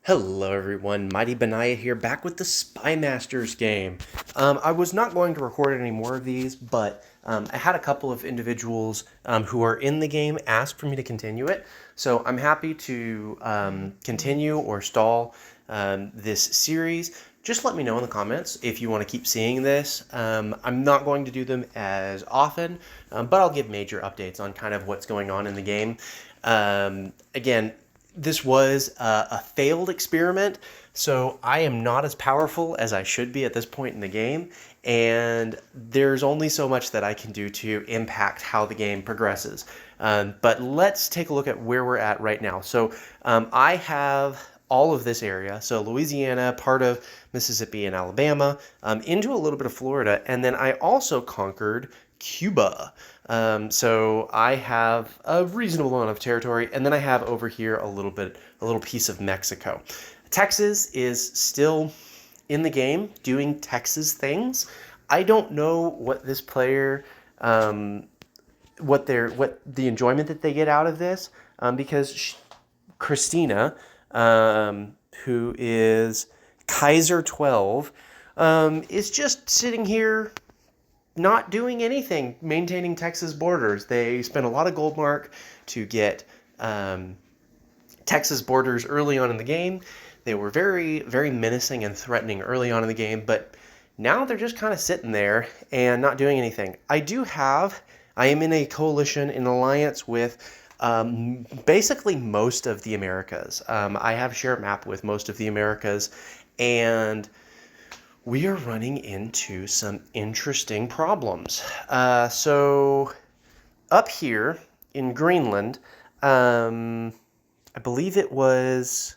Hello everyone, Mighty Benaya here, back with the Spy Masters game. I was not going to record any more of these, but I had a couple of individuals who are in the game ask for me to continue it, so I'm happy to continue or stall this series. Just let me know in the comments if you want to keep seeing this. I'm not going to do them as often, but I'll give major updates on kind of what's going on in the game. Again, this was a failed experiment, so I am not as powerful as I should be at this point in the game, and there's only so much that I can do to impact how the game progresses. But let's take a look at where we're at right now. So I have all of this area, so Louisiana, part of Mississippi and Alabama, into a little bit of Florida, and then I also conquered Cuba. So I have a reasonable amount of territory, and then I have over here a little piece of Mexico. Texas is still in the game doing Texas things. I don't know what this player, what the enjoyment that they get out of this, because Christina, who is Kaiser 12, is just sitting here not doing anything, maintaining Texas borders. They spent a lot of gold mark to get Texas borders early on in the game. They were very, very menacing and threatening early on in the game, but now they're just kind of sitting there and not doing anything. I am in a coalition, an alliance with basically most of the Americas. I have shared map with most of the Americas, and we are running into some interesting problems. So up here in Greenland, I believe it was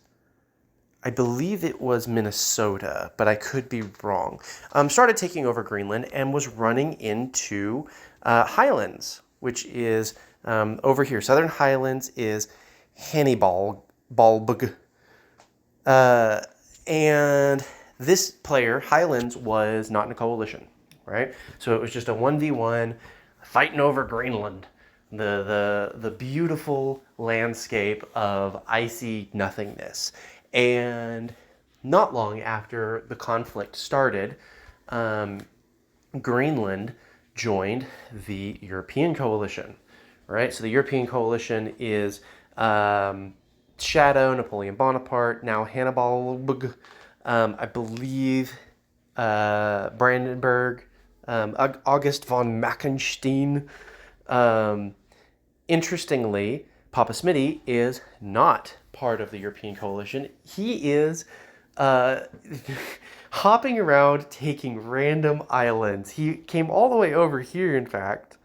Minnesota, but I could be wrong. Started taking over Greenland and was running into Highlands, which is over here. Southern Highlands is Hannibal, and this player, Highlands, was not in a coalition, right? So it was just a 1v1 fighting over Greenland, the beautiful landscape of icy nothingness. And not long after the conflict started, Greenland joined the European coalition, right? So the European coalition is Shadow, Napoleon Bonaparte, now Hannibal, I believe Brandenburg, August von Mackenstein. Interestingly, Papa Smitty is not part of the European coalition. He is hopping around taking random islands. He came all the way over here, in fact,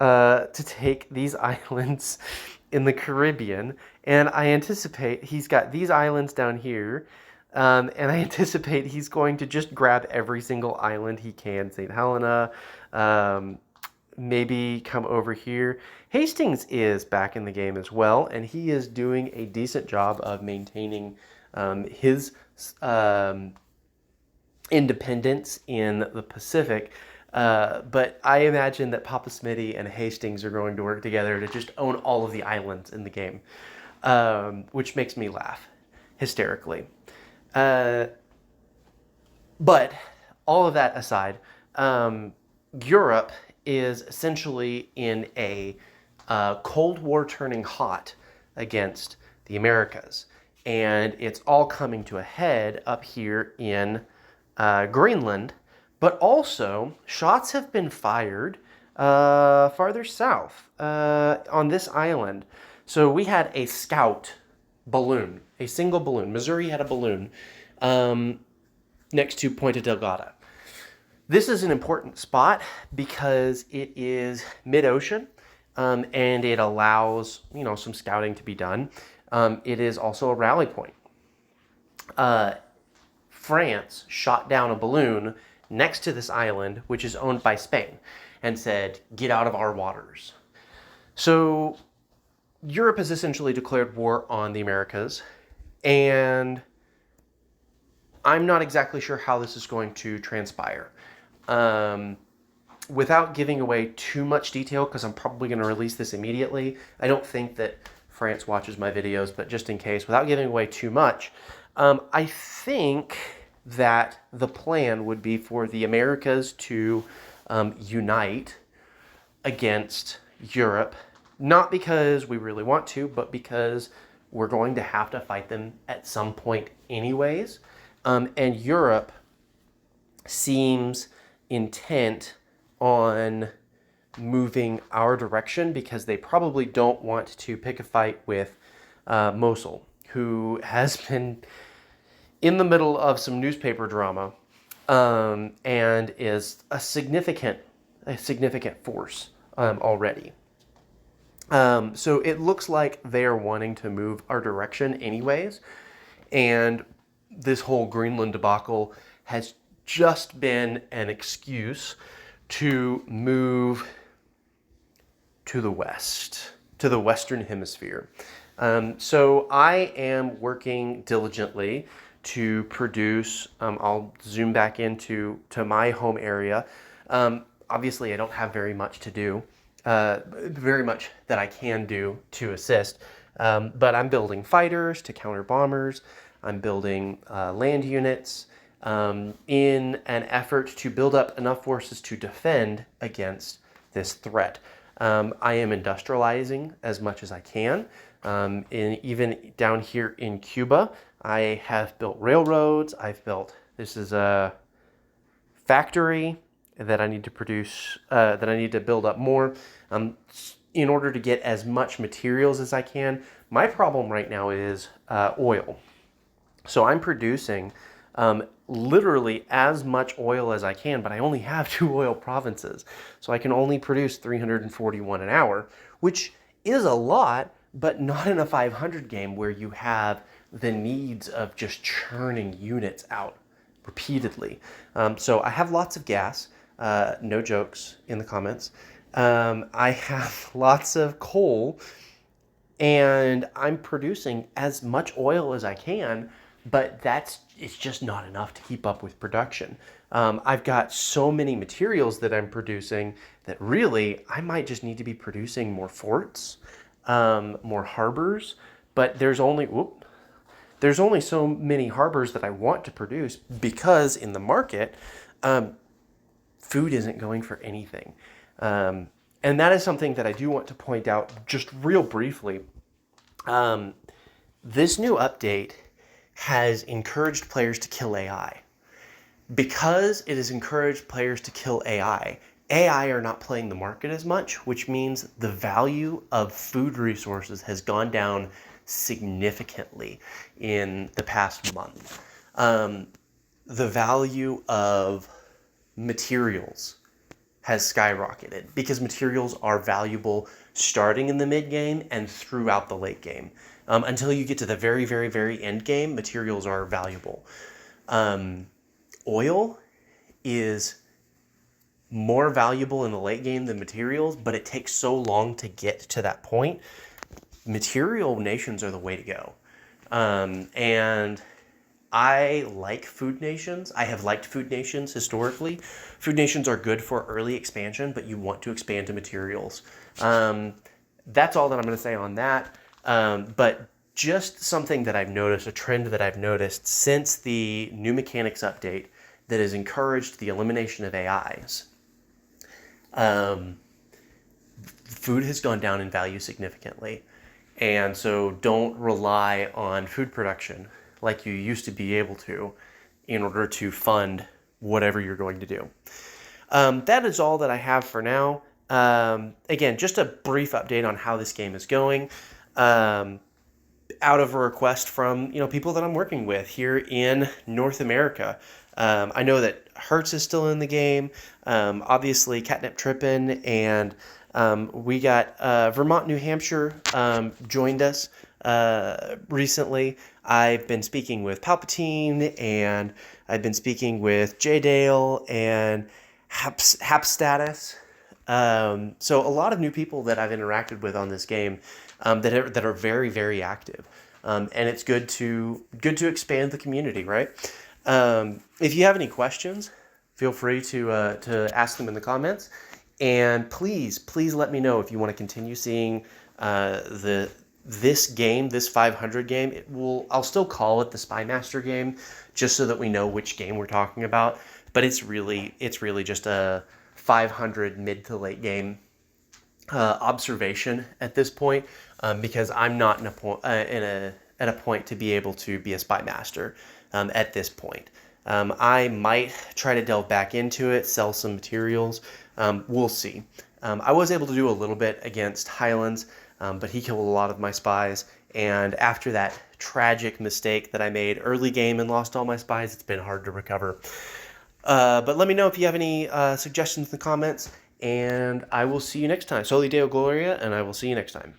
to take these islands in the Caribbean. And I anticipate he's got these islands down here. And I anticipate he's going to just grab every single island he can. St. Helena, maybe come over here. Hastings is back in the game as well, and he is doing a decent job of maintaining his independence in the Pacific. But I imagine that Papa Smitty and Hastings are going to work together to just own all of the islands in the game, which makes me laugh hysterically. But all of that aside, Europe is essentially in a Cold War turning hot against the Americas. And it's all coming to a head up here in Greenland. But also, shots have been fired farther south on this island. So we had a scout balloon, a single balloon. Missouri had a balloon next to Punta Delgada. This is an important spot because it is mid-ocean, and it allows, some scouting to be done. It is also a rally point. France shot down a balloon next to this island, which is owned by Spain, and said, "Get out of our waters." So Europe has essentially declared war on the Americas, and I'm not exactly sure how this is going to transpire. Without giving away too much detail, because I'm probably going to release this immediately, I don't think that France watches my videos, but just in case, without giving away too much, I think that the plan would be for the Americas to unite against Europe, not because we really want to, but because we're going to have to fight them at some point anyways. And Europe seems intent on moving our direction because they probably don't want to pick a fight with Mosul, who has been in the middle of some newspaper drama and is a significant force already. So it looks like they're wanting to move our direction anyways. And this whole Greenland debacle has just been an excuse to move to the west, to the Western Hemisphere. So I am working diligently to produce, I'll zoom back into my home area. Obviously, I don't have very much to do, very much that I can do to assist, but I'm building fighters to counter bombers. I'm building land units in an effort to build up enough forces to defend against this threat. I am industrializing as much as I can. Even down here in Cuba, I have built railroads. This is a factory that I need to produce, that I need to build up more in order to get as much materials as I can. My problem right now is oil. So I'm producing literally as much oil as I can, but I only have 2 oil provinces. So I can only produce 341 an hour, which is a lot, but not in a 500 game where you have the needs of just churning units out repeatedly. So I have lots of gas, no jokes in the comments. I have lots of coal, and I'm producing as much oil as I can, but it's just not enough to keep up with production. I've got so many materials that I'm producing that really I might just need to be producing more forts, more harbors, but there's only so many harbors that I want to produce because in the market, food isn't going for anything. And that is something that I do want to point out just real briefly. This new update has encouraged players to kill AI. Because it has encouraged players to kill AI are not playing the market as much, which means the value of food resources has gone down significantly in the past month. The value of materials has skyrocketed because materials are valuable starting in the mid game and throughout the late game. Until you get to the very, very, very end game, materials are valuable. Oil is more valuable in the late game than materials, but it takes so long to get to that point. Material nations are the way to go. And I like food nations. I have liked food nations historically. Food nations are good for early expansion, but you want to expand to materials. That's all that I'm going to say on that. But just something that I've noticed, a trend that I've noticed since the new mechanics update that has encouraged the elimination of AIs. Food has gone down in value significantly. And so don't rely on food production like you used to be able to in order to fund whatever you're going to do. That is all that I have for now. Again, just a brief update on how this game is going. Out of a request from people that I'm working with here in North America. I know that Hertz is still in the game. Obviously, Catnip Trippin' and we got Vermont, New Hampshire joined us recently. I've been speaking with Palpatine, and I've been speaking with J-Dale and Hapstatus. So a lot of new people that I've interacted with on this game that are very, very active. And it's good to expand the community, right? If you have any questions, feel free to ask them in the comments. And please let me know if you want to continue seeing this game, this 500 game, I'll still call it the Spy Master game, just so that we know which game we're talking about. But it's really just a 500 mid to late game observation at this point, because I'm not at a point to be able to be a Spy Master at this point. I might try to delve back into it, sell some materials. We'll see. I was able to do a little bit against Highlands, but he killed a lot of my spies. And after that tragic mistake that I made early game and lost all my spies, it's been hard to recover. But let me know if you have any suggestions in the comments, and I will see you next time. Soli Deo Gloria, and I will see you next time.